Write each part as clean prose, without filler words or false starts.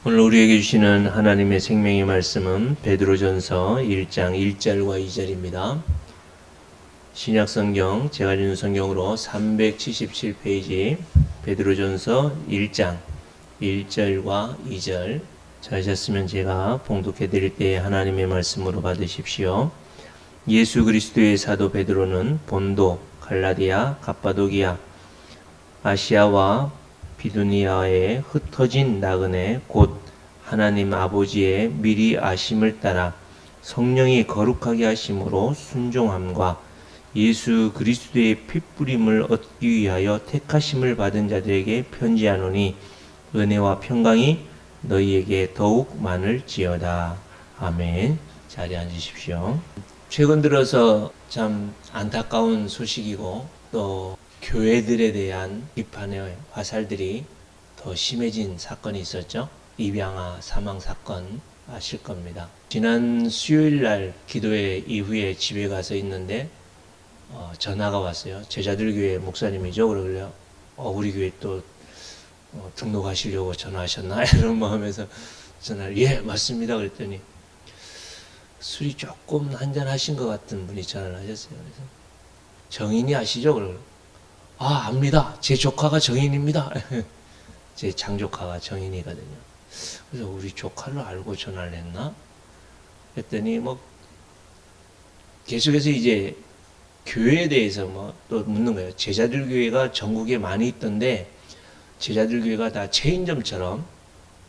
오늘 우리에게 주시는 하나님의 생명의 말씀은 베드로전서 1장 1절과 2절입니다. 신약성경 제가 읽는 성경으로 377페이지 베드로전서 1장 1절과 2절 찾으셨으면 제가 봉독해 드릴 때 하나님의 말씀으로 받으십시오. 예수 그리스도의 사도 베드로는 본도, 갈라디아, 갑바도기아, 아시아와 비두니아에 흩어진 나그네 곧 하나님 아버지의 미리 아심을 따라 성령이 거룩하게 하심으로 순종함과 예수 그리스도의 핏부림을 얻기 위하여 택하심을 받은 자들에게 편지하노니 은혜와 평강이 너희에게 더욱 많을지어다. 아멘. 자리에 앉으십시오. 최근 들어서 참 안타까운 소식이고 또 교회들에 대한 비판의 화살들이 더 심해진 사건이 있었죠. 입양아 사망 사건 아실 겁니다. 지난 수요일 날 기도회 이후에 집에 가서 있는데 전화가 왔어요. 제자들 교회 목사님이죠. 그러길래 우리 교회 또 등록하시려고 전화하셨나? 이런 마음에서 전화를 예 맞습니다 그랬더니 술이 조금 한잔 하신 것 같은 분이 전화를 하셨어요. 그래서 정인이 아시죠? 그러고 압니다. 제 조카가 정인입니다. 제 장조카가 정인이거든요. 그래서 우리 조카를 알고 전화를 했나? 했더니 계속해서 이제 교회에 대해서 또 묻는 거예요. 제자들 교회가 전국에 많이 있던데 제자들 교회가 다 체인점처럼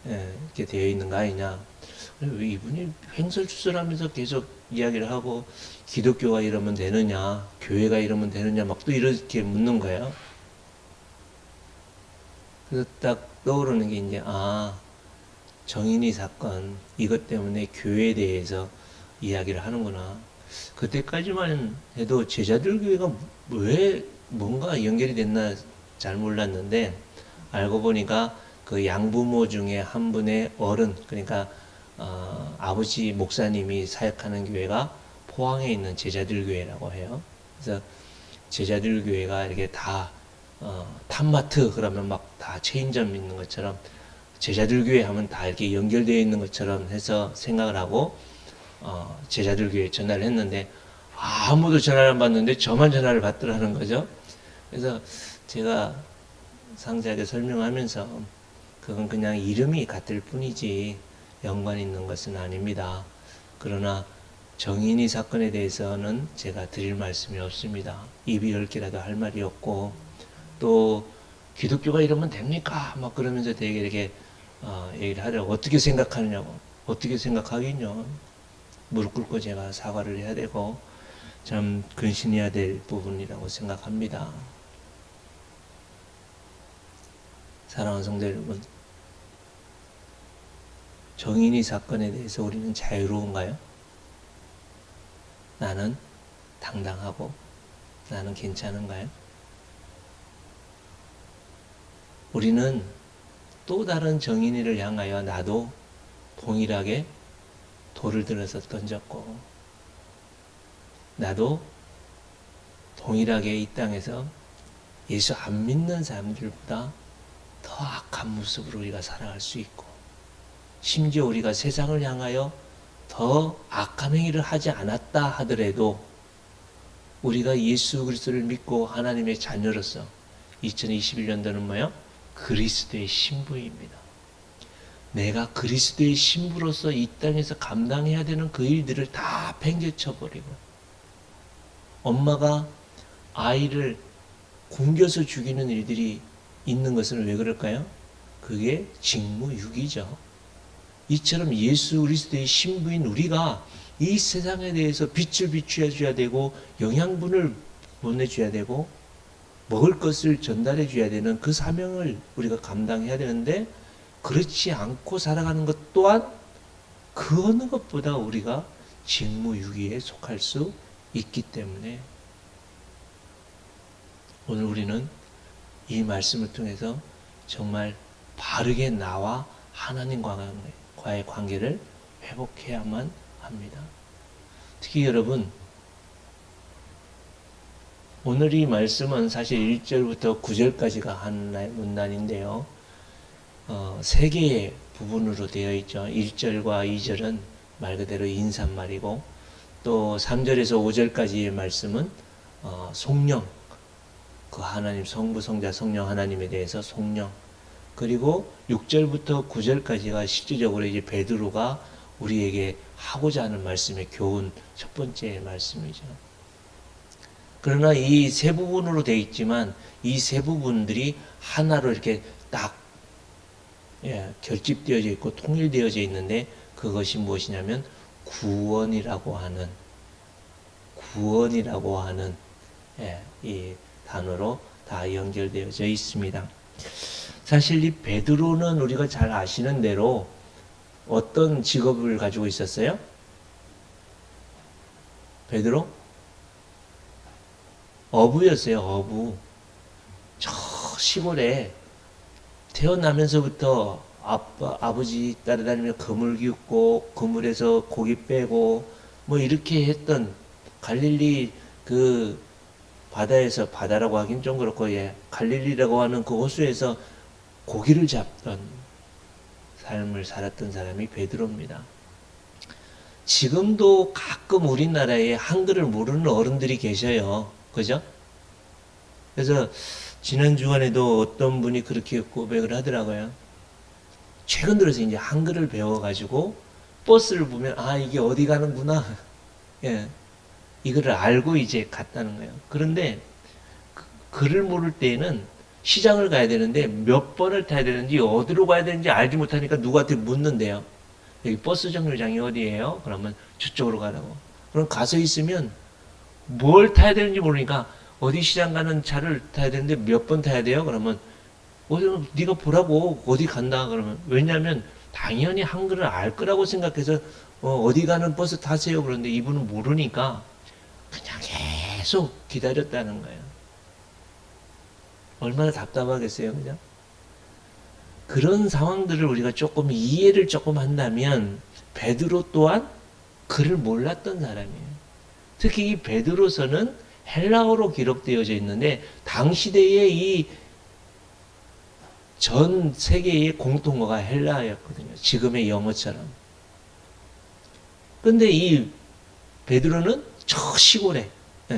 이렇게 되어 있는 거 아니냐? 왜 이분이 횡설수설하면서 계속 이야기를 하고 기독교가 이러면 되느냐, 교회가 이러면 되느냐, 또 이렇게 묻는 거예요. 그래서 딱 떠오르는 게 이제 정인이 사건 이것 때문에 교회에 대해서 이야기를 하는구나. 그때까지만 해도 제자들 교회가 왜 뭔가 연결이 됐나 잘 몰랐는데 알고 보니까 그 양부모 중에 한 분의 어른, 그러니까 아버지 목사님이 사역하는 교회가 포항에 있는 제자들 교회라고 해요. 그래서 제자들 교회가 이렇게 다 탑마트 그러면 다 체인점 있는 것처럼 제자들 교회 하면 다 이렇게 연결되어 있는 것처럼 해서 생각을 하고 제자들 교회에 전화를 했는데 아무도 전화를 안 받는데 저만 전화를 받더라는 거죠. 그래서 제가 상세하게 설명하면서 그건 그냥 이름이 같을 뿐이지 연관 있는 것은 아닙니다. 그러나 정인이 사건에 대해서는 제가 드릴 말씀이 없습니다. 입이 10개라도 할 말이 없고 또 기독교가 이러면 됩니까? 그러면서 되게 이렇게 얘기를 하려고 어떻게 생각하느냐고 어떻게 생각하긴요. 무릎 꿇고 제가 사과를 해야 되고 참 근신해야 될 부분이라고 생각합니다. 사랑하는 성도 여러분, 정인이 사건에 대해서 우리는 자유로운가요? 나는 당당하고 나는 괜찮은가요? 우리는 또 다른 정인이를 향하여 나도 동일하게 돌을 들어서 던졌고 나도 동일하게 이 땅에서 예수 안 믿는 사람들보다 더 악한 모습으로 우리가 살아갈 수 있고 심지어 우리가 세상을 향하여 더 악한 행위를 하지 않았다 하더라도 우리가 예수 그리스도를 믿고 하나님의 자녀로서 2021년도는 뭐예요? 그리스도의 신부입니다. 내가 그리스도의 신부로서 이 땅에서 감당해야 되는 그 일들을 다 팽개쳐버리고 엄마가 아이를 굶겨서 죽이는 일들이 있는 것은 왜 그럴까요? 그게 직무유기죠. 이처럼 예수 그리스도의 신부인 우리가 이 세상에 대해서 빛을 비추어줘야 되고 영양분을 보내줘야 되고 먹을 것을 전달해 줘야 되는 그 사명을 우리가 감당해야 되는데 그렇지 않고 살아가는 것 또한 그 어느 것보다 우리가 직무유기에 속할 수 있기 때문에 오늘 우리는 이 말씀을 통해서 정말 바르게 나와 하나님과의 관계를 회복해야만 합니다. 특히 여러분, 오늘 이 말씀은 사실 1절부터 9절까지가 한 문단인데요. 세 개의 부분으로 되어 있죠. 1절과 2절은 말 그대로 인사말이고 또 3절에서 5절까지의 말씀은 성령, 그 하나님 성부, 성자, 성령 하나님에 대해서 성령, 그리고 6절부터 9절까지가 실질적으로 이제 베드로가 우리에게 하고자 하는 말씀의 교훈 첫 번째 말씀이죠. 그러나 이 세 부분으로 되어 있지만 이 세 부분들이 하나로 이렇게 딱 결집되어져 있고 통일되어져 있는데 그것이 무엇이냐면 구원이라고 하는 이 단어로 다 연결되어져 있습니다. 사실 이 베드로는 우리가 잘 아시는 대로 어떤 직업을 가지고 있었어요? 베드로? 어부였어요, 어부. 저 시골에 태어나면서부터 아버지 따라다니며 그물 깃고 그물에서 고기 빼고 뭐 이렇게 했던 갈릴리 그 바다에서, 바다라고 하긴 좀 그렇고, 갈릴리라고 하는 그 호수에서 고기를 잡던 삶을 살았던 사람이 베드로입니다. 지금도 가끔 우리나라에 한글을 모르는 어른들이 계셔요. 그죠? 그래서 지난 주간에도 어떤 분이 그렇게 고백을 하더라고요. 최근 들어서 이제 한글을 배워가지고 버스를 보면 이게 어디 가는구나. 이거를 알고 이제 갔다는 거예요. 그런데 글을 모를 때에는 시장을 가야 되는데 몇 번을 타야 되는지 어디로 가야 되는지 알지 못하니까 누구한테 묻는데요. 여기 버스 정류장이 어디예요? 그러면 저쪽으로 가라고. 그럼 가서 있으면 뭘 타야 되는지 모르니까 어디 시장 가는 차를 타야 되는데 몇 번 타야 돼요? 그러면 네가 보라고 어디 간다 그러면, 왜냐하면 당연히 한글을 알 거라고 생각해서 어디 가는 버스 타세요 그런데 이분은 모르니까 그냥 계속 기다렸다는 거예요. 얼마나 답답하겠어요, 그죠? 그런 상황들을 우리가 조금 이해를 조금 한다면 베드로 또한 글을 몰랐던 사람이에요. 특히 이 베드로서는 헬라어로 기록되어져 있는데 당시대의 이 전 세계의 공통어가 헬라어였거든요. 지금의 영어처럼. 근데 이 베드로는 저 시골에,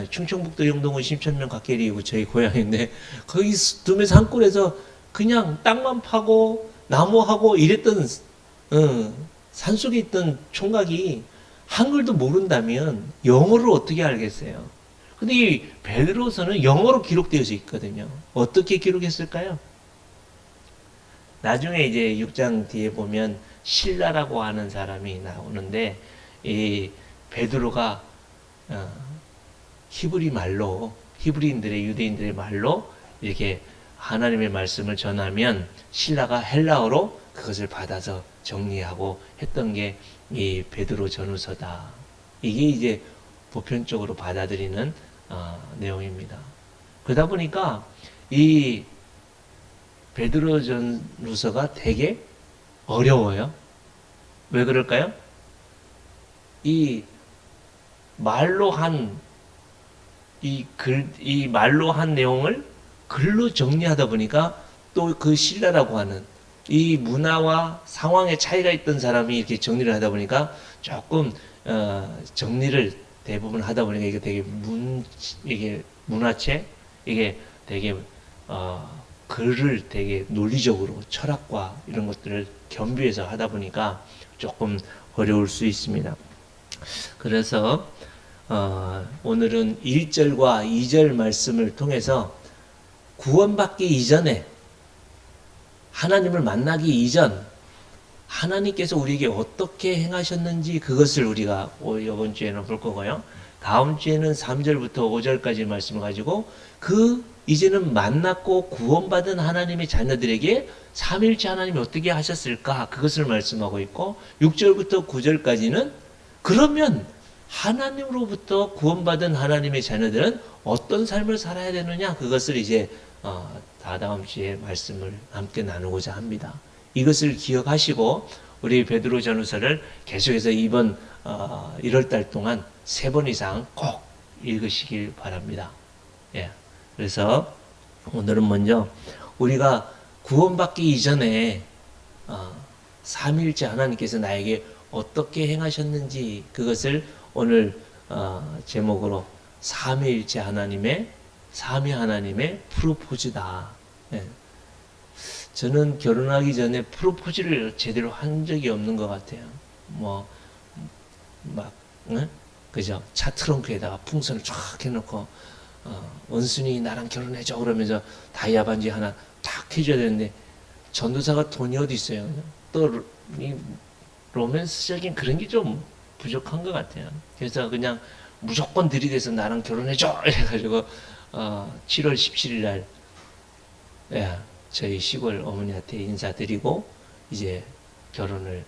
충청북도 영동은 심천면 갓길이고 저희 고향인데 거기 두메 산골에서 그냥 땅만 파고 나무하고 이랬던 산속에 있던 총각이 한글도 모른다면 영어를 어떻게 알겠어요? 근데 이 베드로서는 영어로 기록되어져 있거든요. 어떻게 기록했을까요? 나중에 이제 6장 뒤에 보면 실라라고 하는 사람이 나오는데 이 베드로가 히브리 말로, 히브리인들의, 유대인들의 말로 이렇게 하나님의 말씀을 전하면 실라가 헬라어로 그것을 받아서 정리하고 했던 게 이 베드로 전후서다. 이게 이제 보편적으로 받아들이는 내용입니다. 그러다 보니까 이 베드로 전후서가 되게 어려워요. 왜 그럴까요? 이 말로 한 이 말로 한 내용을 글로 정리하다 보니까 또 그 신라라고 하는 이 문화와 상황의 차이가 있던 사람이 이렇게 정리를 하다 보니까 조금 정리를 대부분 하다 보니까 이게 되게 이게 문화체, 이게 되게 글을 되게 논리적으로 철학과 이런 것들을 겸비해서 하다 보니까 조금 어려울 수 있습니다. 그래서 오늘은 1절과 2절 말씀을 통해서 구원받기 이전에, 하나님을 만나기 이전 하나님께서 우리에게 어떻게 행하셨는지 그것을 우리가 이번 주에는 볼 거고요. 다음 주에는 3절부터 5절까지 말씀을 가지고 이제는 만났고 구원받은 하나님의 자녀들에게 삼일째 하나님이 어떻게 하셨을까 그것을 말씀하고 있고, 6절부터 9절까지는 그러면 하나님으로부터 구원받은 하나님의 자녀들은 어떤 삶을 살아야 되느냐 그것을 이제 다다음 주에 말씀을 함께 나누고자 합니다. 이것을 기억하시고 우리 베드로 전후서를 계속해서 이번 1월달 동안 3번 이상 꼭 읽으시길 바랍니다. 그래서 오늘은 먼저 우리가 구원받기 이전에 삼위일체 하나님께서 나에게 어떻게 행하셨는지 그것을 오늘 제목으로 삼위일체 하나님의 삼위 하나님의 프로포즈다. 예. 저는 결혼하기 전에 프로포즈를 제대로 한 적이 없는 것 같아요. 뭐 막 그죠? 차 트렁크에다가 풍선을 쫙 해놓고 원순이 나랑 결혼해줘 그러면서 다이아 반지 하나 탁 해줘야 되는데 전도사가 돈이 어디 있어요? 또 이 로맨스적인 그런 게 좀 부족한 것 같아요. 그래서 그냥 무조건 들이대서 나랑 결혼해줘 이래가지고 7월 17일 날 저희 시골 어머니한테 인사드리고 이제 결혼을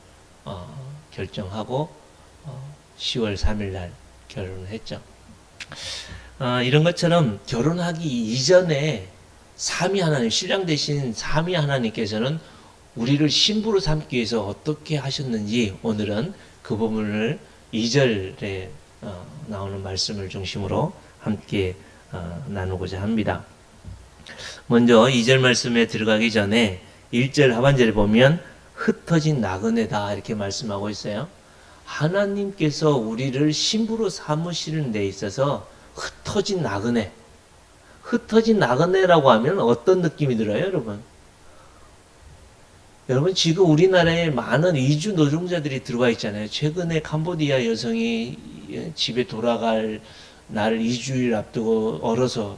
결정하고 10월 3일 날 결혼을 했죠. 이런 것처럼 결혼하기 이전에 삼위 하나님, 신랑 되신 삼위 하나님께서는 우리를 신부로 삼기 위해서 어떻게 하셨는지 오늘은 그 부분을 2절에 나오는 말씀을 중심으로 함께 나누고자 합니다. 먼저 2절 말씀에 들어가기 전에 1절 하반절에 보면 흩어진 나그네다 이렇게 말씀하고 있어요. 하나님께서 우리를 신부로 삼으시는 데 있어서 흩어진 나그네. 흩어진 나그네라고 하면 어떤 느낌이 들어요, 여러분? 여러분, 지금 우리나라에 많은 이주 노동자들이 들어와 있잖아요. 최근에 캄보디아 여성이 집에 돌아갈 날 2주일 앞두고 얼어서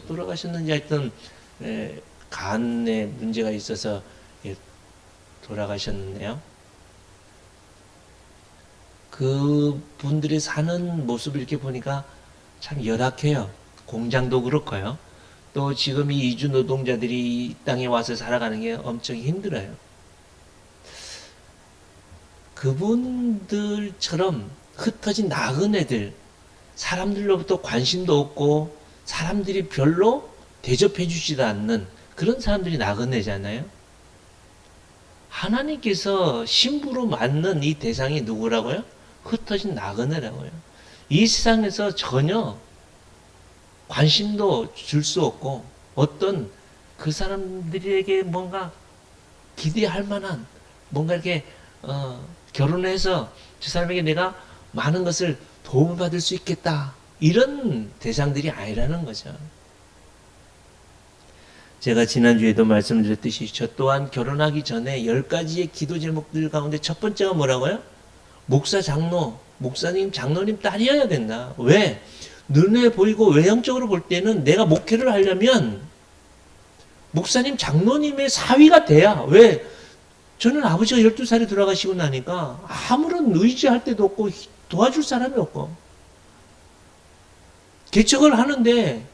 돌아가셨는지 하여튼 간에 문제가 있어서 돌아가셨는데요. 그 분들이 사는 모습을 이렇게 보니까 참 열악해요. 공장도 그렇고요. 또 지금 이 이주 노동자들이 이 땅에 와서 살아가는 게 엄청 힘들어요. 그분들처럼 흩어진 나그네들, 사람들로부터 관심도 없고 사람들이 별로 대접해 주지도 않는 그런 사람들이 나그네잖아요. 하나님께서 신부로 만든 이 대상이 누구라고요? 흩어진 나그네라고요. 이 세상에서 전혀 관심도 줄 수 없고 어떤 그 사람들에게 뭔가 기대할 만한 뭔가 이렇게 결혼해서 저 사람에게 내가 많은 것을 도움을 받을 수 있겠다 이런 대상들이 아니라는 거죠. 제가 지난주에도 말씀드렸듯이 저 또한 결혼하기 전에 10가지의 기도 제목들 가운데 첫 번째가 뭐라고요? 목사 장로, 목사님, 장로님 딸이어야 된다. 왜? 눈에 보이고 외형적으로 볼 때는 내가 목회를 하려면 목사님, 장로님의 사위가 돼야. 왜? 저는 아버지가 12살에 돌아가시고 나니까 아무런 의지할 데도 없고 도와줄 사람이 없고 개척을 하는데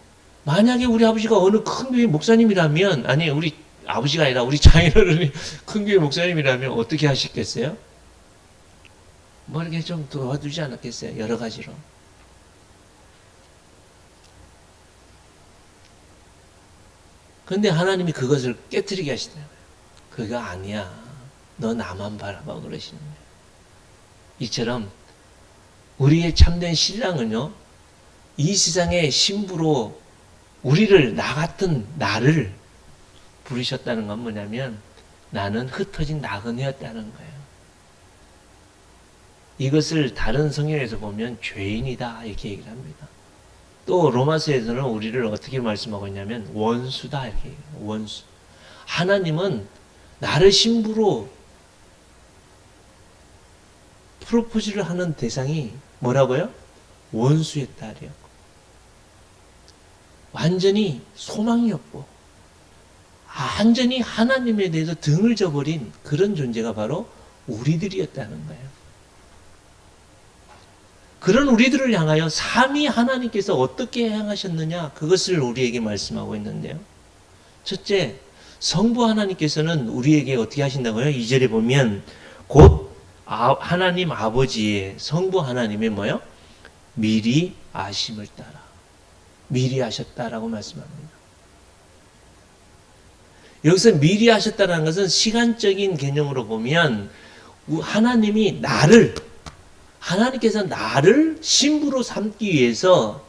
만약에 우리 아버지가 어느 큰 교회 목사님이라면 아니 우리 아버지가 아니라 우리 장인어른이 큰 교회 목사님이라면 어떻게 하시겠어요? 뭐 이렇게 좀 도와주지 않았겠어요? 여러 가지로. 그런데 하나님이 그것을 깨트리게 하시더라고요. 그거 아니야. 너 나만 바라봐 그러시는 거예요. 이처럼 우리의 참된 신랑은요. 이 세상의 신부로 우리를 나 같은 나를 부르셨다는 건 뭐냐면 나는 흩어진 나그네였다는 거예요. 이것을 다른 성경에서 보면 죄인이다 이렇게 얘기를 합니다. 또 로마서에서는 우리를 어떻게 말씀하고 있냐면 원수다 이렇게 얘기해요. 원수. 하나님은 나를 신부로 프로포즈를 하는 대상이 뭐라고요? 원수의 딸이었고 완전히 소망이 없고 완전히 하나님에 대해서 등을 져버린 그런 존재가 바로 우리들이었다는 거예요. 그런 우리들을 향하여 삼위 하나님께서 어떻게 행하셨느냐 그것을 우리에게 말씀하고 있는데요. 첫째, 성부 하나님께서는 우리에게 어떻게 하신다고요? 2절에 보면 곧 하나님 아버지의 성부 하나님의 뭐요? 미리 아심을 따라 미리 하셨다라고 말씀합니다. 여기서 미리 하셨다는 것은 시간적인 개념으로 보면 하나님께서 나를 신부로 삼기 위해서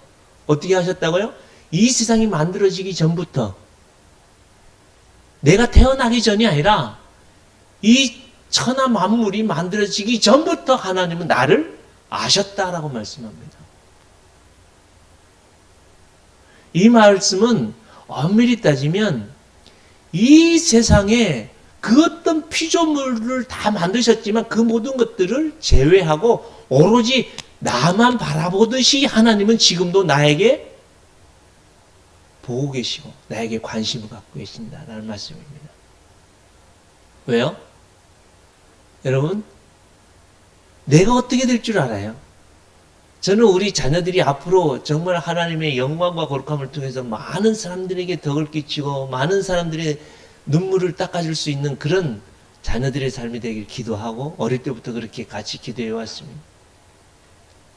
어떻게 하셨다고요? 이 세상이 만들어지기 전부터 내가 태어나기 전이 아니라 이 천하 만물이 만들어지기 전부터 하나님은 나를 아셨다라고 말씀합니다. 이 말씀은 엄밀히 따지면 이 세상에 그 어떤 피조물을 다 만드셨지만 그 모든 것들을 제외하고 오로지 나만 바라보듯이 하나님은 지금도 나에게 보고 계시고 나에게 관심을 갖고 계신다라는 말씀입니다. 왜요? 여러분, 내가 어떻게 될 줄 알아요? 저는 우리 자녀들이 앞으로 정말 하나님의 영광과 거룩함을 통해서 많은 사람들에게 덕을 끼치고 많은 사람들의 눈물을 닦아줄 수 있는 그런 자녀들의 삶이 되길 기도하고 어릴 때부터 그렇게 같이 기도해 왔습니다.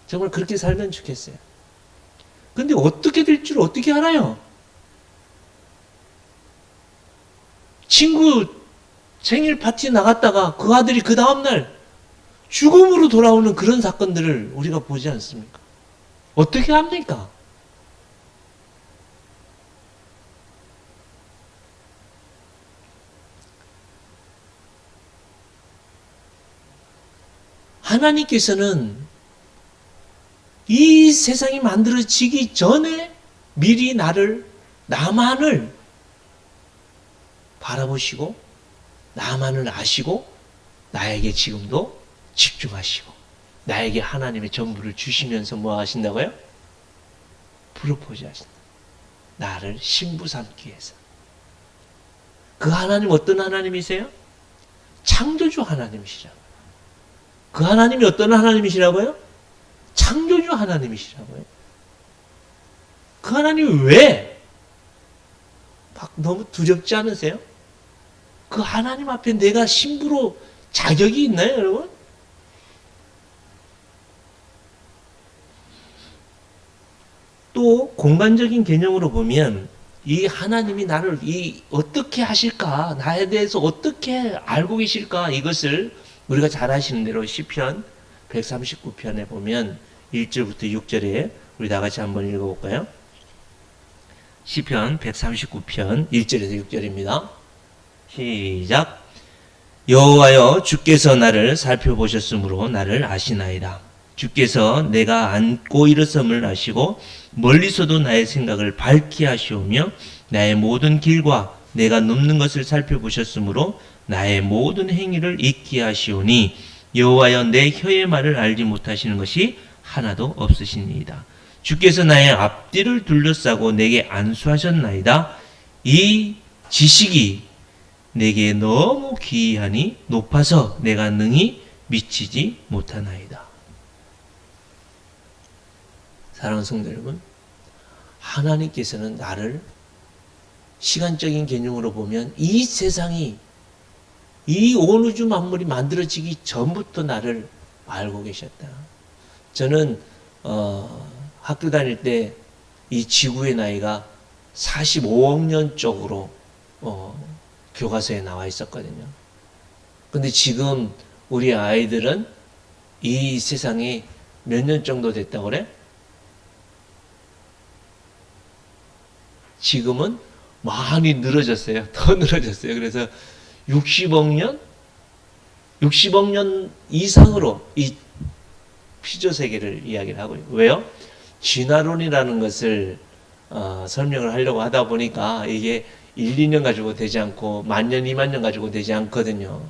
정말 그렇게 살면 좋겠어요. 근데 어떻게 될 줄 어떻게 알아요? 친구 생일 파티 나갔다가 그 아들이 그 다음날 죽음으로 돌아오는 그런 사건들을 우리가 보지 않습니까? 어떻게 합니까? 하나님께서는 이 세상이 만들어지기 전에 미리 나만을 바라보시고 나만을 아시고 나에게 지금도 집중하시고 나에게 하나님의 전부를 주시면서 뭐 하신다고요? 프로포즈 하신다. 나를 신부 삼기 위해서. 그 하나님 어떤 하나님이세요? 창조주 하나님이시라고요. 그 하나님이 어떤 하나님이시라고요? 창조주 하나님이시라고요. 그 하나님이 왜? 막 너무 두렵지 않으세요? 그 하나님 앞에 내가 신부로 자격이 있나요, 여러분? 또 공간적인 개념으로 보면 이 하나님이 나를 어떻게 하실까? 나에 대해서 어떻게 알고 계실까? 이것을 우리가 잘 아시는 대로 시편 139편에 보면 1절부터 6절에 우리 다 같이 한번 읽어볼까요? 시편 139편 1절에서 6절입니다. 시작. 여호와여, 주께서 나를 살펴보셨으므로 나를 아시나이다. 주께서 내가 앉고 일어섬을 아시고 멀리서도 나의 생각을 밝히 하시오며 나의 모든 길과 내가 넘는 것을 살펴보셨으므로 나의 모든 행위를 잊게 하시오니 여호와여, 내 혀의 말을 알지 못하시는 것이 하나도 없으시니이다. 주께서 나의 앞뒤를 둘러싸고 내게 안수하셨나이다. 이 지식이 내게 너무 기이하니 높아서 내가 능히 미치지 못하나이다. 사랑하는 성도 여러분, 하나님께서는 나를 시간적인 개념으로 보면 이 세상이 이 온 우주 만물이 만들어지기 전부터 나를 알고 계셨다. 저는 학교 다닐 때 이 지구의 나이가 45억 년 쪽으로 교과서에 나와 있었거든요. 근데 지금 우리 아이들은 이 세상이 몇 년 정도 됐다고 그래? 지금은 많이 늘어졌어요. 더 늘어졌어요. 그래서 60억 년 이상으로 이 피조 세계를 이야기를 하고 있어요. 왜요? 진화론이라는 것을 설명을 하려고 하다 보니까 이게 1, 2년 가지고 되지 않고 만 년, 2만 년 가지고 되지 않거든요.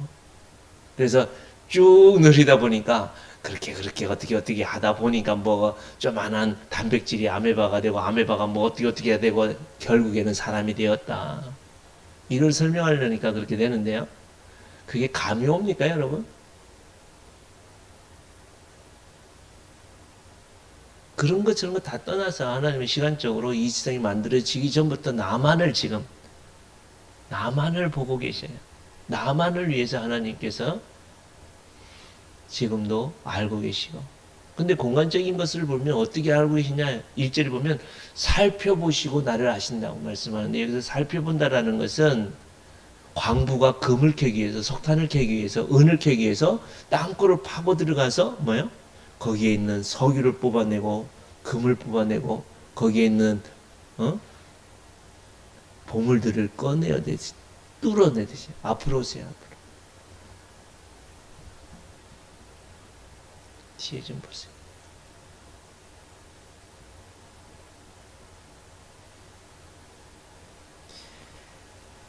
그래서 쭉 늘리다 보니까 그렇게 어떻게 하다 보니까 뭐 조만한 단백질이 아메바가 되고 아메바가 뭐 어떻게 해야 되고 결국에는 사람이 되었다. 이걸 설명하려니까 그렇게 되는데요. 그게 감이 옵니까, 여러분? 그런 것 저런 거 다 떠나서 하나님의 시간적으로 이 세상이 만들어지기 전부터 나만을 보고 계셔요. 나만을 위해서 하나님께서 지금도 알고 계시고. 근데 공간적인 것을 보면 어떻게 알고 계시냐? 1절에 보면 살펴보시고 나를 아신다고 말씀하는데, 여기서 살펴본다라는 것은 광부가 금을 캐기 위해서, 석탄을 캐기 위해서, 은을 캐기 위해서 땅굴을 파고 들어가서 뭐요? 거기에 있는 석유를 뽑아내고 금을 뽑아내고 거기에 있는 보물들을 꺼내야 되지, 뚫어내듯이. 앞으로 오세요. 앞으로. 뒤에 좀 보세요.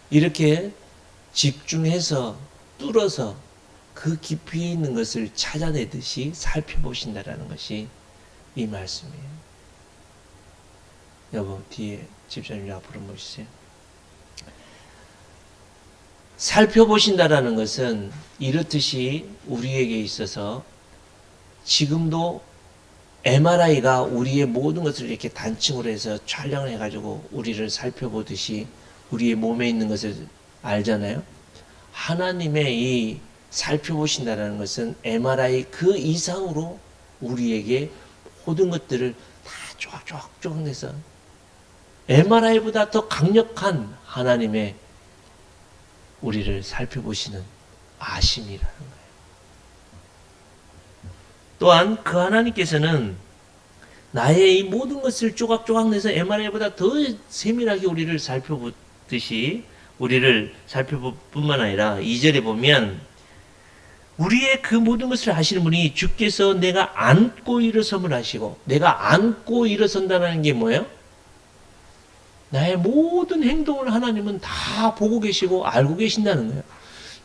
이렇게 집중해서 뚫어서 그 깊이 있는 것을 찾아내듯이 살펴보신다라는 것이 이 말씀이에요. 여보, 뒤에 집사님 앞으로 모시세요. 살펴보신다라는 것은 이렇듯이 우리에게 있어서 지금도 MRI가 우리의 모든 것을 이렇게 단층으로 해서 촬영을 해가지고 우리를 살펴보듯이 우리의 몸에 있는 것을 알잖아요. 하나님의 이 살펴보신다라는 것은 MRI 그 이상으로 우리에게 모든 것들을 다 쪼각쪼각 내서 MRI보다 더 강력한 하나님의 우리를 살펴보시는 아심이라는 거예요. 또한 그 하나님께서는 나의 이 모든 것을 조각조각 내서 MRI보다 더 세밀하게 우리를 살펴보듯이 우리를 살펴볼 뿐만 아니라 2절에 보면 우리의 그 모든 것을 아시는 분이 주께서 내가 안고 일어섬을 하시고, 내가 안고 일어선다는 게 뭐예요? 나의 모든 행동을 하나님은 다 보고 계시고 알고 계신다는 거예요.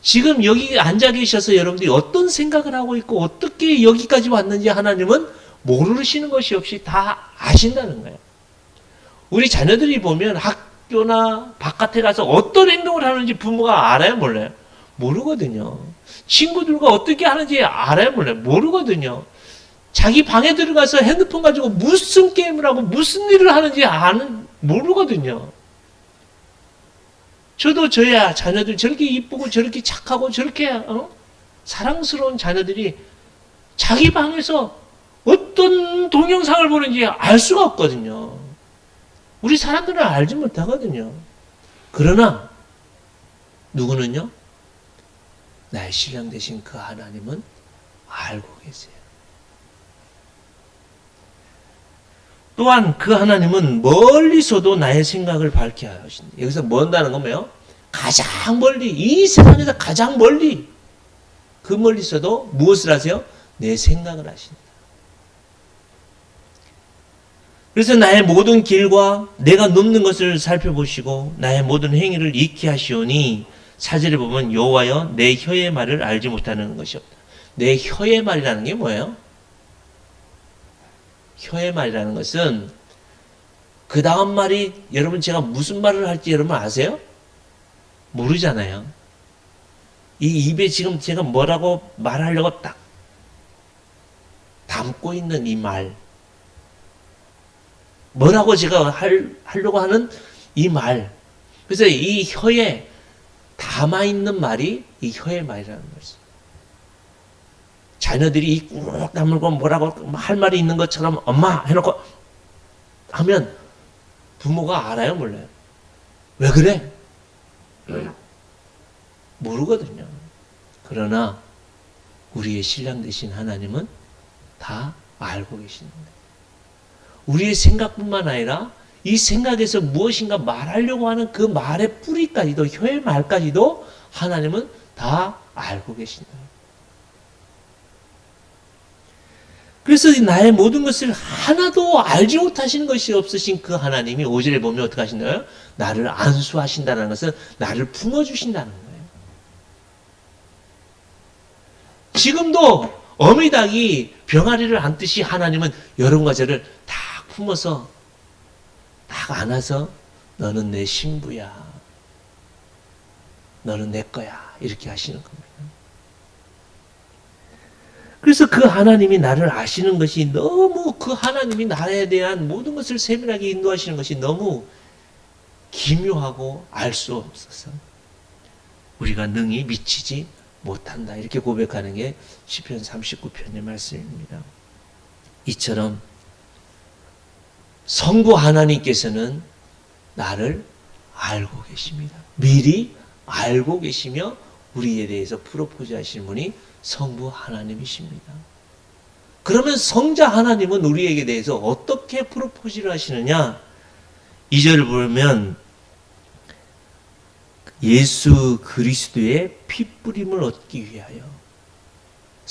지금 여기 앉아 계셔서 여러분들이 어떤 생각을 하고 있고 어떻게 여기까지 왔는지 하나님은 모르시는 것이 없이 다 아신다는 거예요. 우리 자녀들이 보면 학교나 바깥에 가서 어떤 행동을 하는지 부모가 알아요, 몰라요? 모르거든요. 친구들과 어떻게 하는지 알아요, 몰라요? 모르거든요. 자기 방에 들어가서 핸드폰 가지고 무슨 게임을 하고 무슨 일을 하는지 모르거든요. 저도 저야 자녀들 저렇게 이쁘고 저렇게 착하고 저렇게 사랑스러운 자녀들이 자기 방에서 어떤 동영상을 보는지 알 수가 없거든요. 우리 사람들은 알지 못하거든요. 그러나 누구는요? 나의 신랑 되신 그 하나님은 알고 계세요. 또한 그 하나님은 멀리서도 나의 생각을 밝게 하신다. 여기서 먼다는 건 뭐예요? 가장 멀리, 이 세상에서 가장 멀리, 그 멀리서도 무엇을 하세요? 내 생각을 하신다. 그래서 나의 모든 길과 내가 넘는 것을 살펴보시고 나의 모든 행위를 익히 하시오니 4절에 보면 여호와여 내 혀의 말을 알지 못하는 것이 없다. 내 혀의 말이라는 게 뭐예요? 혀의 말이라는 것은 그 다음 말이 여러분 제가 무슨 말을 할지 여러분 아세요? 모르잖아요. 이 입에 지금 제가 뭐라고 말하려고 딱 담고 있는 이 말, 뭐라고 제가 하려고 하는 이 말, 그래서 이 혀에 담아있는 말이 이 혀의 말이라는 거죠. 자녀들이 이 꾹 다물고 뭐라고 할 말이 있는 것처럼 엄마 해놓고 하면 부모가 알아요, 몰라요? 왜 그래? 모르거든요. 그러나 우리의 신랑 되신 하나님은 다 알고 계십니다. 우리의 생각뿐만 아니라 이 생각에서 무엇인가 말하려고 하는 그 말의 뿌리까지도, 혀의 말까지도 하나님은 다 알고 계신다. 그래서 나의 모든 것을 하나도 알지 못하시는 것이 없으신 그 하나님이 5절에 보면 어떻게 하신다고요? 나를 안수하신다는 것은 나를 품어주신다는 거예요. 지금도 어미닭이 병아리를 안듯이 하나님은 여러분과 저를 다 품어서 딱 안아서 너는 내 신부야. 너는 내 거야. 이렇게 하시는 겁니다. 그래서 그 하나님이 나를 아시는 것이 너무, 그 하나님이 나에 대한 모든 것을 세밀하게 인도하시는 것이 너무 기묘하고 알 수 없어서 우리가 능히 미치지 못한다. 이렇게 고백하는 게 시편 39편의 말씀입니다. 이처럼 성부 하나님께서는 나를 알고 계십니다. 미리 알고 계시며 우리에 대해서 프로포즈 하시는 분이 성부 하나님이십니다. 그러면 성자 하나님은 우리에게 대해서 어떻게 프로포즈를 하시느냐? 2절을 보면 예수 그리스도의 피 뿌림을 얻기 위하여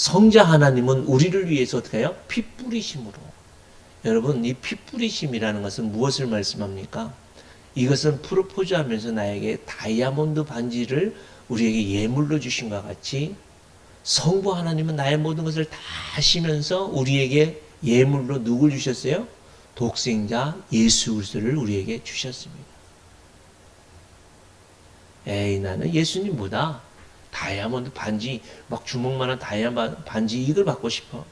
성자 하나님은 우리를 위해서 어떻게 해요? 피 뿌리심으로. 여러분, 이 피 뿌리심이라는 것은 무엇을 말씀합니까? 이것은 프로포즈 하면서 나에게 다이아몬드 반지를 우리에게 예물로 주신 것 같이 성부 하나님은 나의 모든 것을 다 하시면서 우리에게 예물로 누굴 주셨어요? 독생자 예수 그리스도를 우리에게 주셨습니다. 에이, 나는 예수님보다 다이아몬드 반지, 막 주먹만한 다이아몬드 반지 이걸 받고 싶어.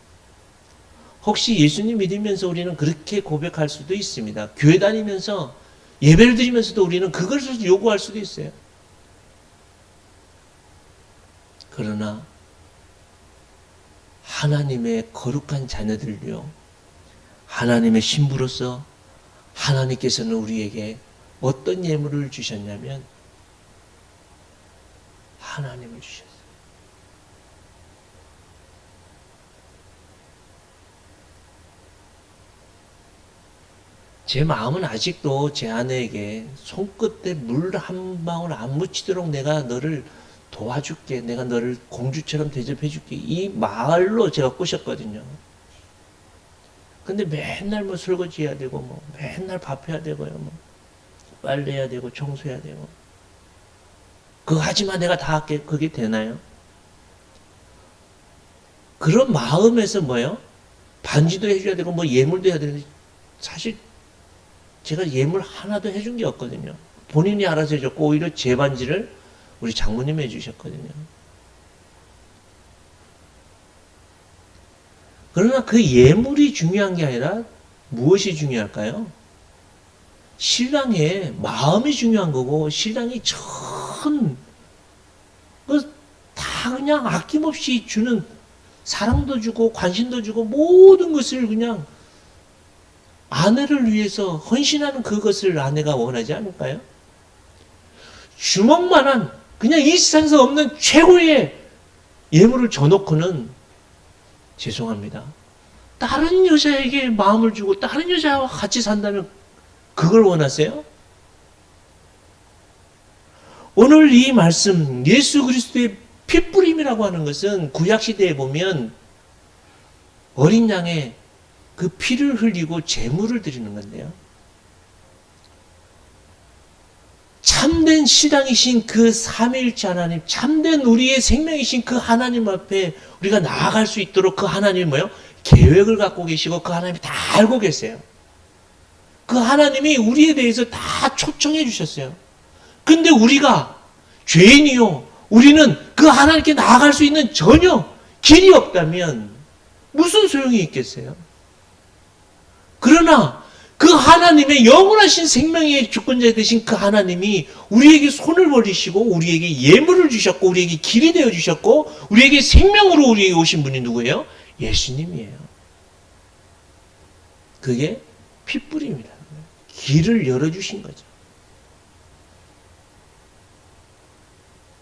혹시 예수님 믿으면서 우리는 그렇게 고백할 수도 있습니다. 교회 다니면서 예배를 드리면서도 우리는 그것을 요구할 수도 있어요. 그러나 하나님의 거룩한 자녀들요, 하나님의 신부로서 하나님께서는 우리에게 어떤 예물을 주셨냐면 하나님을 주셨어요. 제 마음은 아직도 제 아내에게 손끝에 물 한 방울 안 묻히도록 내가 너를 도와줄게, 내가 너를 공주처럼 대접해줄게, 이 말로 제가 꼬셨거든요. 근데 맨날 뭐 설거지 해야 되고, 뭐 맨날 밥 해야 되고요, 뭐 빨래해야 되고, 청소해야 되고. 그거 하지마, 내가 다 할게. 그게 되나요? 그런 마음에서 뭐예요? 반지도 해줘야 되고, 뭐 예물도 해야 되는데, 사실 제가 예물 하나도 해준 게 없거든요. 본인이 알아서 해줬고, 오히려 제 반지를 우리 장모님이 해주셨거든요. 그러나 그 예물이 중요한 게 아니라 무엇이 중요할까요? 신랑의 마음이 중요한 거고, 신랑이 다 그냥 아낌없이 주는 사랑도 주고 관심도 주고 모든 것을 그냥 아내를 위해서 헌신하는 그것을 아내가 원하지 않을까요? 주먹만한 그냥 이 세상에서 없는 최고의 예물을 줘놓고는 죄송합니다. 다른 여자에게 마음을 주고 다른 여자와 같이 산다면 그걸 원하세요? 오늘 이 말씀 예수 그리스도의 피뿌림이라고 하는 것은 구약시대에 보면 어린 양의 그 피를 흘리고 제물을 드리는 건데요. 참된 신앙이신 그 삼위일체 하나님, 참된 우리의 생명이신 그 하나님 앞에 우리가 나아갈 수 있도록 그 하나님이 뭐예요? 계획을 갖고 계시고 그 하나님이 다 알고 계세요. 그 하나님이 우리에 대해서 다 초청해 주셨어요. 근데 우리가 죄인이요, 우리는 그 하나님께 나아갈 수 있는 전혀 길이 없다면 무슨 소용이 있겠어요? 그러나 그 하나님의 영원하신 생명의 주권자 되신 그 하나님이 우리에게 손을 벌리시고 우리에게 예물을 주셨고 우리에게 길이 되어 주셨고 우리에게 생명으로 우리에게 오신 분이 누구예요? 예수님이에요. 그게 핏불입니다. 길을 열어주신 거죠.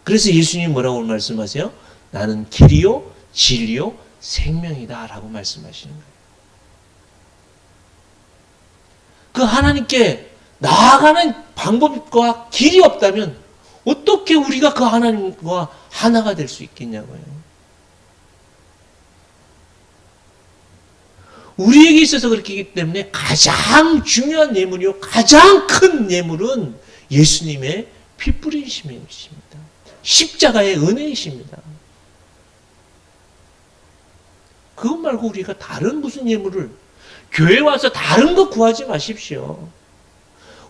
그래서 예수님이 뭐라고 말씀하세요? 나는 길이요, 진리요, 생명이다 라고 말씀하시는 거예요. 그 하나님께 나아가는 방법과 길이 없다면 어떻게 우리가 그 하나님과 하나가 될 수 있겠냐고요. 우리에게 있어서 그렇기 때문에 가장 중요한 예물이요, 가장 큰 예물은 예수님의 피 뿌리심이십니다. 십자가의 은혜이십니다. 그것 말고 우리가 다른 무슨 예물을 교회 와서 다른 거 구하지 마십시오.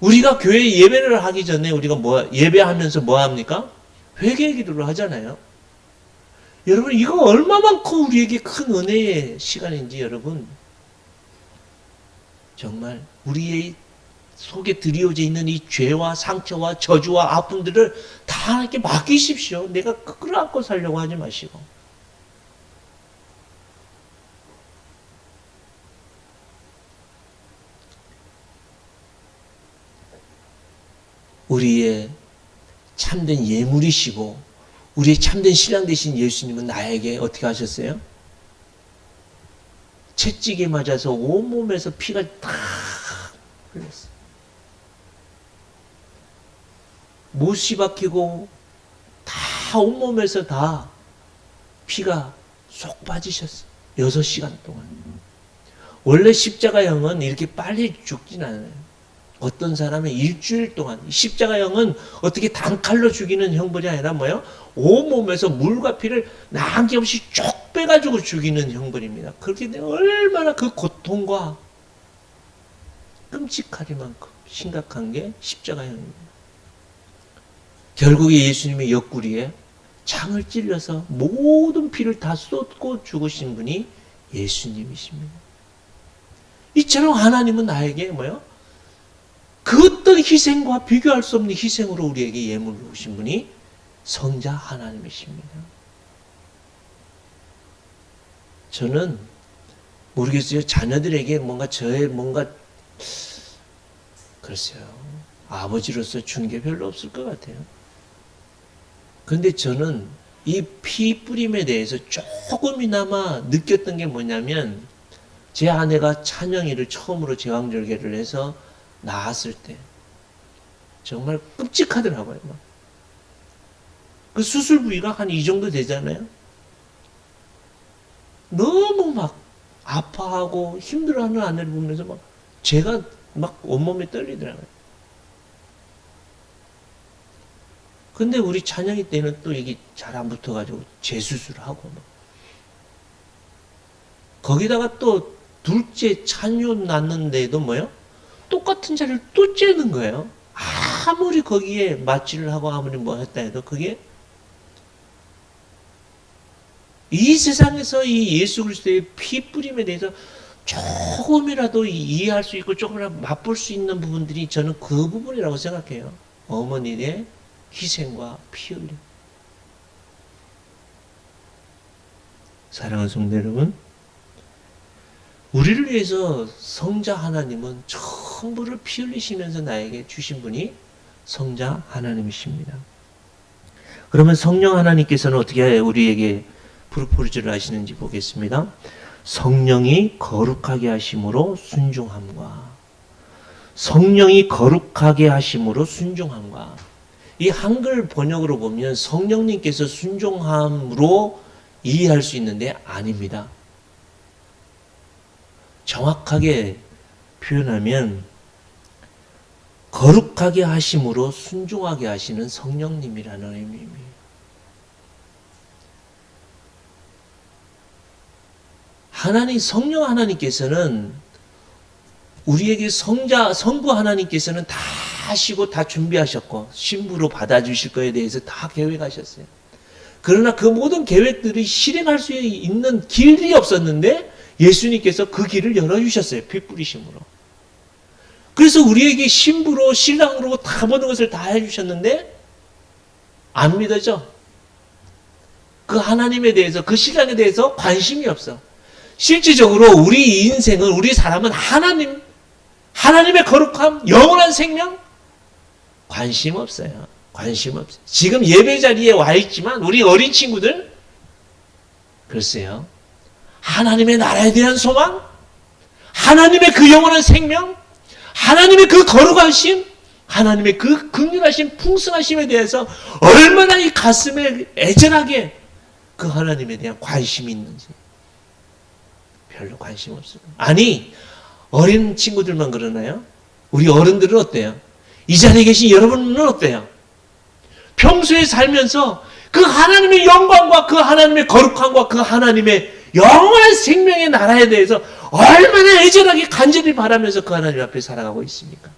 우리가 교회 예배를 하기 전에 우리가 예배하면서 뭐 합니까? 회개 기도를 하잖아요. 여러분 이거 얼마만큼 우리에게 큰 은혜의 시간인지 여러분 정말 우리의 속에 드리워져 있는 이 죄와 상처와 저주와 아픔들을 다 하나님께 맡기십시오. 내가 그걸 안고 살려고 하지 마시고. 우리의 참된 예물이시고 우리의 참된 신랑 되신 예수님은 나에게 어떻게 하셨어요? 채찍에 맞아서 온몸에서 피가 다 흘렸어요. 못이 박히고 다 온몸에서 다 피가 쏙 빠지셨어요. 6시간 동안. 원래 십자가형은 이렇게 빨리 죽진 않아요. 어떤 사람은 일주일 동안, 십자가형은 어떻게 단칼로 죽이는 형벌이 아니라 뭐예요? 온몸에서 물과 피를 남김없이 쭉 빼가지고 죽이는 형벌입니다. 그렇게 되면 얼마나 그 고통과 끔찍하리만큼 심각한 게 십자가형입니다. 결국에 예수님의 옆구리에 창을 찔러서 모든 피를 다 쏟고 죽으신 분이 예수님이십니다. 이처럼 하나님은 나에게 뭐요? 그 어떤 희생과 비교할 수 없는 희생으로 우리에게 예물을 주신 분이 성자 하나님이십니다. 저는 모르겠어요. 자녀들에게 뭔가 저의 뭔가 글쎄요. 아버지로서 준 게 별로 없을 것 같아요. 그런데 저는 이 피 뿌림에 대해서 조금이나마 느꼈던 게 뭐냐면 제 아내가 찬영이를 처음으로 제왕절개를 해서 낳았을 때 정말 끔찍하더라고요. 그 수술 부위가 한 이 정도 되잖아요. 너무 막 아파하고 힘들어하는 아내를 보면서 막 제가 막 온몸이 떨리더라고요. 근데 우리 찬영이 때는 또 이게 잘 안 붙어가지고 재수술하고 막. 거기다가 또 둘째 찬유 낳는데도 뭐요? 똑같은 자리를 또 째는 거예요. 아무리 거기에 마취를 하고 아무리 뭐 했다 해도 그게 이 세상에서 이 예수 그리스도의 피 뿌림에 대해서 조금이라도 이해할 수 있고 조금이라도 맛볼 수 있는 부분들이 저는 그 부분이라고 생각해요. 어머니의 희생과 피 흘림. 사랑하는 성도 여러분, 우리를 위해서 성자 하나님은 전부를 피 흘리시면서 나에게 주신 분이 성자 하나님이십니다. 그러면 성령 하나님께서는 어떻게 우리에게 프로포즈를 하시는지 보겠습니다. 성령이 거룩하게 하심으로 순종함과 성령이 거룩하게 하심으로 순종함과 이 한글 번역으로 보면 성령님께서 순종함으로 이해할 수 있는데 아닙니다. 정확하게 표현하면 거룩하게 하심으로 순종하게 하시는 성령님이라는 의미입니다. 하나님, 성령 하나님께서는 우리에게 성부 하나님께서는 다 하시고 다 준비하셨고 신부로 받아주실 거에 대해서 다 계획하셨어요. 그러나 그 모든 계획들이 실행할 수 있는 길이 없었는데 예수님께서 그 길을 열어주셨어요. 피 뿌리심으로. 그래서 우리에게 신부로 신랑으로 다 모든 것을 다 해주셨는데 안 믿어져. 그 하나님에 대해서 그 신랑에 대해서 관심이 없어. 실질적으로 우리 인생은 우리 사람은 하나님의 거룩함, 영원한 생명 관심 없어요. 관심 없어요. 지금 예배 자리에 와 있지만 우리 어린 친구들 글쎄요. 하나님의 나라에 대한 소망, 하나님의 그 영원한 생명, 하나님의 그 거룩하심, 하나님의 그 긍휼하심, 풍성하심에 대해서 얼마나 이 가슴에 애절하게 그 하나님에 대한 관심이 있는지 별로 관심 없어요. 아니, 어린 친구들만 그러나요? 우리 어른들은 어때요? 이 자리에 계신 여러분은 어때요? 평소에 살면서 그 하나님의 영광과 그 하나님의 거룩함과 그 하나님의 영원한 생명의 나라에 대해서 얼마나 애절하게 간절히 바라면서 그 하나님 앞에 살아가고 있습니까?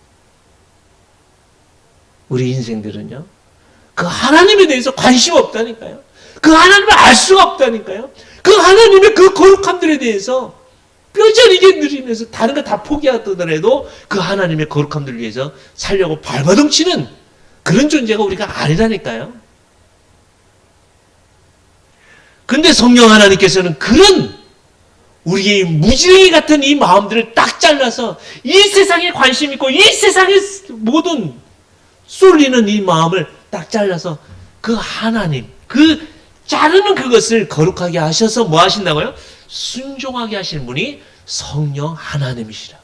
우리 인생들은요, 그 하나님에 대해서 관심 없다니까요. 그 하나님을 알 수가 없다니까요. 그 하나님의 그 거룩함들에 대해서 뼈저리게 누리면서 다른 거 다 포기하더라도 그 하나님의 거룩함들을 위해서 살려고 발버둥치는 그런 존재가 우리가 아니라니까요. 근데 성령 하나님께서는 그런 우리의 무지랭이 같은 이 마음들을 딱 잘라서 이 세상에 관심 있고 이 세상의 모든 쏠리는 이 마음을 딱 잘라서 그 하나님, 그 자르는 그것을 거룩하게 하셔서 뭐 하신다고요? 순종하게 하시는 분이 성령 하나님이시라.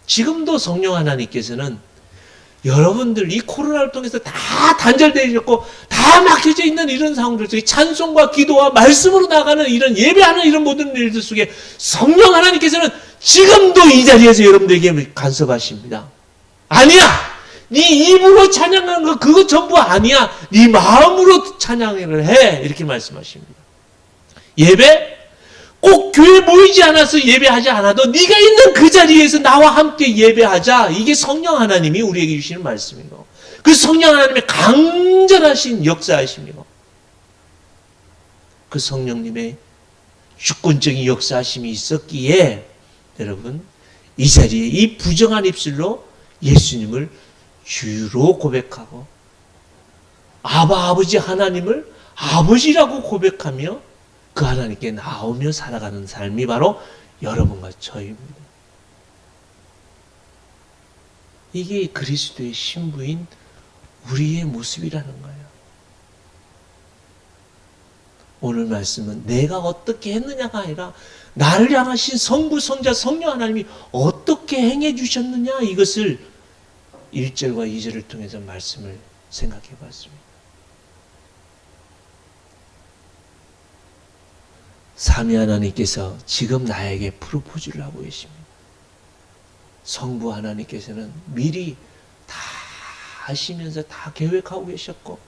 지금도 성령 하나님께서는 여러분들 이 코로나를 통해서 다 단절되어 있고 다 막혀져 있는 이런 상황들 속에 찬송과 기도와 말씀으로 나가는 이런 예배하는 이런 모든 일들 속에 성령 하나님께서는 지금도 이 자리에서 여러분들에게 간섭하십니다. 아니야! 네 입으로 찬양하는 거 그거 전부 아니야. 네 마음으로 찬양을 해. 이렇게 말씀하십니다. 예배? 꼭 교회 모이지 않아서 예배하지 않아도 네가 있는 그 자리에서 나와 함께 예배하자. 이게 성령 하나님이 우리에게 주시는 말씀이고, 그 성령 하나님의 강렬하신 역사하심이고, 그 성령님의 주권적인 역사하심이 있었기에 여러분 이 자리에 이 부정한 입술로 예수님을 주로 고백하고 아버지 하나님을 아버지라고 고백하며 그 하나님께 나오며 살아가는 삶이 바로 여러분과 저입니다. 이게 그리스도의 신부인 우리의 모습이라는 거예요. 오늘 말씀은 내가 어떻게 했느냐가 아니라 나를 향하신 성부, 성자, 성령 하나님이 어떻게 행해 주셨느냐, 이것을 1절과 2절을 통해서 말씀을 생각해 봤습니다. 삼위 하나님께서 지금 나에게 프로포즈를 하고 계십니다. 성부 하나님께서는 미리 다 하시면서 다 계획하고 계셨고,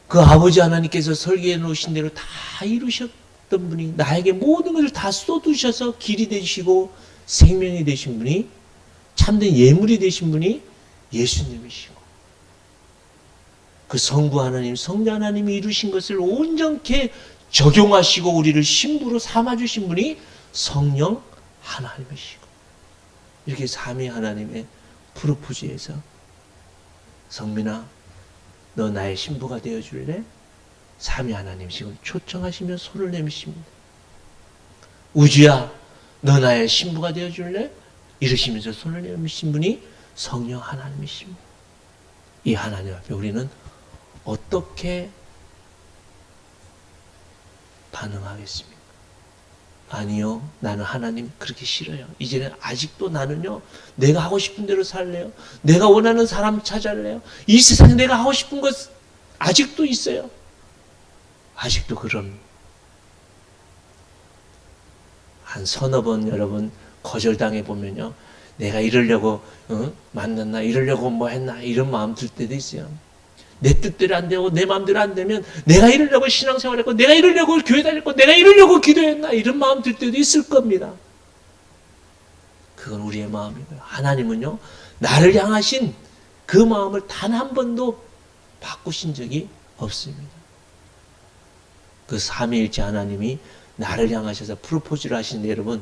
그 아버지 하나님께서 설계해 놓으신 대로 다 이루셨던 분이, 나에게 모든 것을 다 쏟으셔서 길이 되시고 생명이 되신 분이, 참된 예물이 되신 분이 예수님이시고, 그 성부 하나님, 성자 하나님이 이루신 것을 온전케 적용하시고 우리를 신부로 삼아주신 분이 성령 하나님이시고, 이렇게 삼위 하나님의 프로포즈에서 성민아, 너 나의 신부가 되어줄래? 삼위 하나님이시고 초청하시며 손을 내미십니다. 우주야, 너 나의 신부가 되어줄래? 이러시면서 손을 내미신 분이 성령 하나님이십니다. 이 하나님 앞에 우리는 어떻게 반응하겠습니까? 아니요, 나는 하나님 그렇게 싫어요. 이제는 아직도 나는요, 내가 하고 싶은 대로 살래요. 내가 원하는 사람 찾아래요. 이 세상에 내가 하고 싶은 것 아직도 있어요. 아직도 그런 한 서너 번 여러분 거절당해 보면요, 내가 이러려고 만났나, 이러려고 뭐 했나, 이런 마음 들 때도 있어요. 내 뜻대로 안 되고 내 마음대로 안 되면 내가 이러려고 신앙생활했고, 내가 이러려고 교회 다녔고, 내가 이러려고 기도했나, 이런 마음 들 때도 있을 겁니다. 그건 우리의 마음이고요. 하나님은요, 나를 향하신 그 마음을 단 한 번도 바꾸신 적이 없습니다. 그 삼위일체 하나님이 나를 향하셔서 프로포즈를 하시는데 여러분,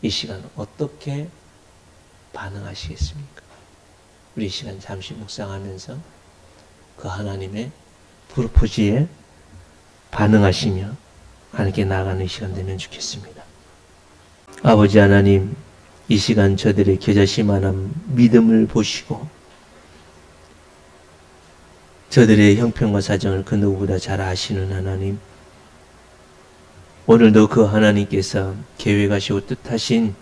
이 시간 어떻게 반응하시겠습니까? 우리 이 시간 잠시 묵상하면서 그 하나님의 프로포즈에 반응하시며 하나님께 나아가는 시간 되면 좋겠습니다. 아버지 하나님, 이 시간 저들의 겨자씨만한 믿음을 보시고 저들의 형편과 사정을 그 누구보다 잘 아시는 하나님, 오늘도 그 하나님께서 계획하시고 뜻하신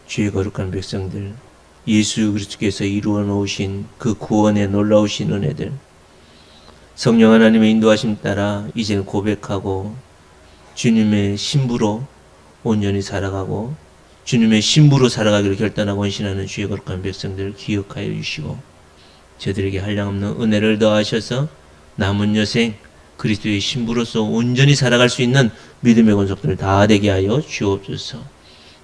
주의 거룩한 백성들, 예수 그리스도께서 이루어 놓으신 그 구원의 놀라우신 은혜들, 성령 하나님의 인도하심 따라 이제는 고백하고 주님의 신부로 온전히 살아가고 주님의 신부로 살아가기를 결단하고 헌신하는 주의 거룩한 백성들을 기억하여 주시고, 저들에게 한량없는 은혜를 더하셔서 남은 여생 그리스도의 신부로서 온전히 살아갈 수 있는 믿음의 권속들을 다 되게 하여 주옵소서.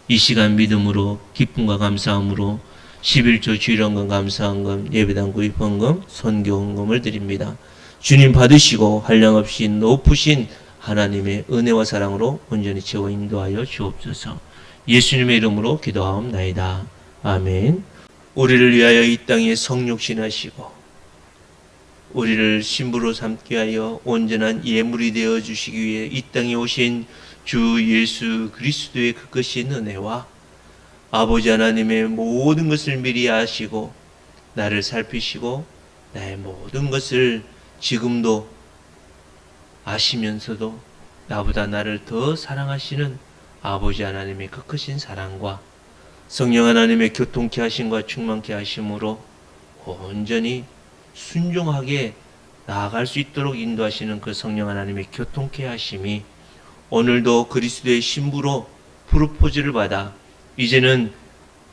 이 시간 믿음으로 기쁨과 감사함으로 11조 주일헌금 감사헌금 예배당 구입헌금 선교헌금을 드립니다. 주님 받으시고 한량없이 높으신 하나님의 은혜와 사랑으로 온전히 채워 인도하여 주옵소서. 예수님의 이름으로 기도하옵나이다. 아멘. 우리를 위하여 이 땅에 성육신하시고 우리를 신부로 삼게 하여 온전한 예물이 되어 주시기 위해 이 땅에 오신 주 예수 그리스도의 그 크신 은혜와 아버지 하나님의 모든 것을 미리 아시고 나를 살피시고 나의 모든 것을 지금도 아시면서도 나보다 나를 더 사랑하시는 아버지 하나님의 그 크신 사랑과 성령 하나님의 교통케 하심과 충만케 하심으로 온전히 순종하게 나아갈 수 있도록 인도하시는 그 성령 하나님의 교통케 하심이 오늘도 그리스도의 신부로 프로포즈를 받아 이제는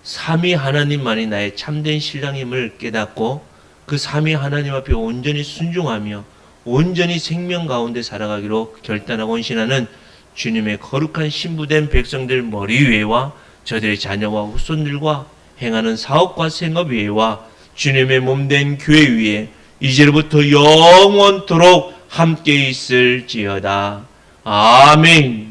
삼위 하나님만이 나의 참된 신랑임을 깨닫고 그 삼위 하나님 앞에 온전히 순종하며 온전히 생명 가운데 살아가기로 결단하고 헌신하는 주님의 거룩한 신부된 백성들 머리 위에와 저들의 자녀와 후손들과 행하는 사업과 생업 위에와 주님의 몸된 교회 위에 이제로부터 영원토록 함께 있을지어다. 아멘.